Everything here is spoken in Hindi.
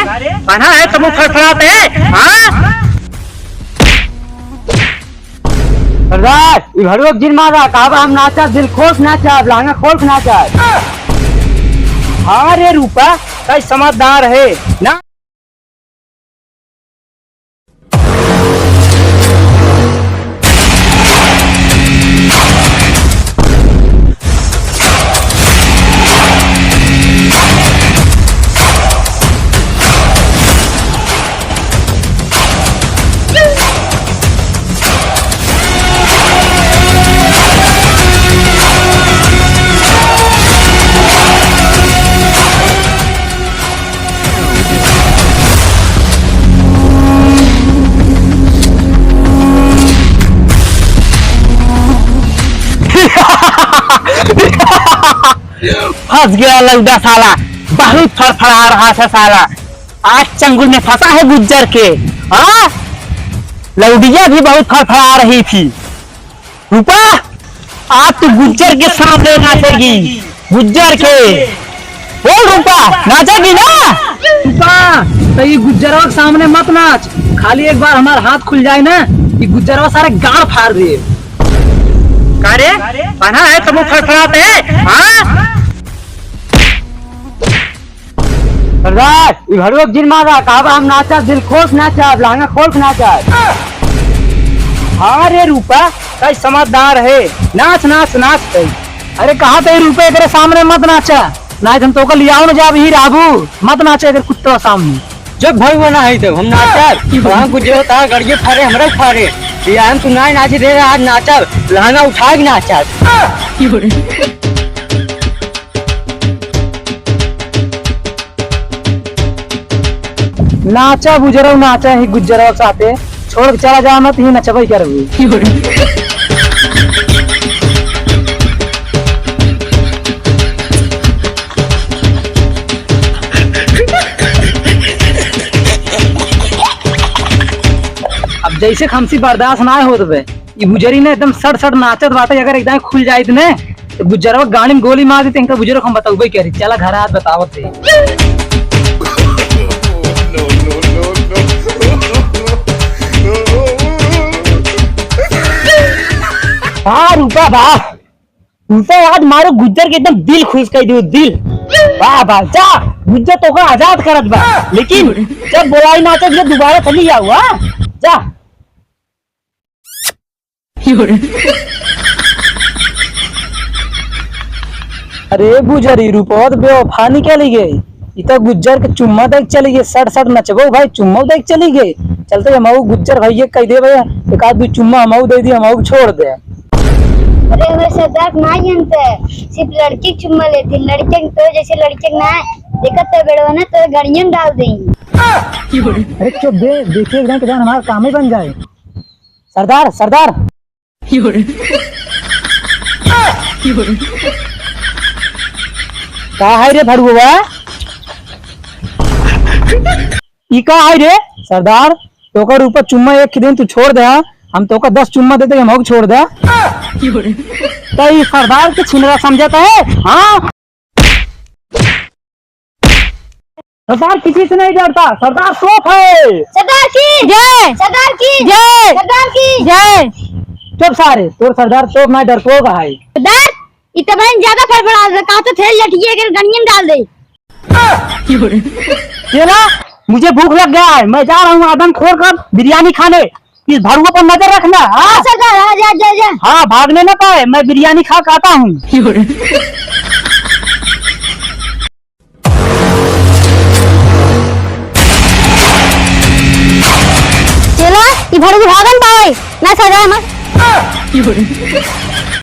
बना है तुम फड़फड़ाते हैं? हाँ सरदार इधर जिन मारा काबा हम नाचा दिल खोस नाचा लहंगा खोल नाचा। हाँ रे रूपा कई समझदार है ना। फंस गया लौडा साला, बहुत फड़फड़ा रहा था साला। आज चंगुल में फंसा है गुज्जर के। हाँ लौडिया भी बहुत फड़फड़ा रही थी। रूपा आज तू गुज्जर के सामने नाचेगी, गुज्जर के। बोल रूपा नाचेगी ना? रूपा तो ये गुज्जरवा के सामने मत नाच, खाली एक बार हमारा हाथ खुल जाए ना ये गुज्जरवा सारे गाड़ फाड़ दे। करे बना है तुम फड़फड़ाते हैं? हाँ सरदार इधर जिन मारा काबा हम नाचा दिल खोस नाचा लहंगा खोल नाचा। हाँ रे रूपा कई समझदार है, नाच नाच नाच कई। अरे कहा थे रुपए तेरे सामने मत नाचा, नाच हम तो को लियाओ ना जा ही राबू मत नाचे इधर कुत्ता सामने। जब भाई बना है तो हम नाचा वहाँ गुजरो था गड़िए फाड़े हमरा फाड़े या हम तू ना नाचे दे रहे आज नाचा लहंगा उठा के नाचा। नाचा गुजरो नाचा ही गुजरो साथे छोड़ के चला जा मत ही नचबई करबू। अब जैसे खमसी बर्दाश्त ना होत बे ये गुजरी ने एकदम सड़ सड़ नाचत बाटे, अगर एकदम खुल जाइत ने तो गुजरवा गाड़ी में गोली मार दी इनका गुजरो हम बताऊबे करी। चला घर हाथ बतावत है। हाँ रूपा वाह, रूपा आज मारो गुज्जर के एकदम दिल खुश कर दियो दिल। वाह वाह जा गुज्जर तो का आजाद करत बा, लेकिन जब बोलाई नाचत ये दोबारा चली जाओ। हाँ जा। अरे गुजरी रूपवत बेवफा निकली गई, ये तो गुज्जर के चुम्मा देख चली गई। सड़ सड़ नचबो भाई चुम्मा देख चली गई। चलते हमऊ गुज्जर भैया कह दे भैया एक आध दो चुम्मा हमऊ दे दी हमऊ छोड़ दे। अरे वे सरदार ना जानते सिर्फ लड़की चुम्मा लेती, लड़के तो जैसे लड़के ना देखत तो बेड़वा ना तो गाड़ियां डाल देंगे। अरे चुप दे देखिए एकदम किधर हमारा काम ही बन जाए। सरदार सरदार का है रे भड़ुआ? ई का है रे सरदार तो का ऊपर चुम्मा एक दिन तू छोड़ दे, हम तो का 10 चुम्मा देते हम छोड़ दे। तो ये सरदार के छिनरा समझता है? हाँ सरदार किसी से नहीं डरता, सरदार तोप है। सरदार की जय, सरदार की जय, सरदार की जय। चुप सारे तोर सरदार तोप ना डरपोक है। सरदार इतना ज्यादा फड़फड़ा कहा तो थे लठिए के गाड़ियां डाल दे। ये ना मुझे भूख लग गया है, मैं जा रहा हूँ आदम खोल कर बिरयानी खाने। इस भड़ुआ पर नजर रखना। हाँ सरदार हाँ जा जा जा। हाँ भागने न पाए, मैं बिरयानी खा के आता हूँ। चलो ये भड़ुआ भागन पाए ना सरदार।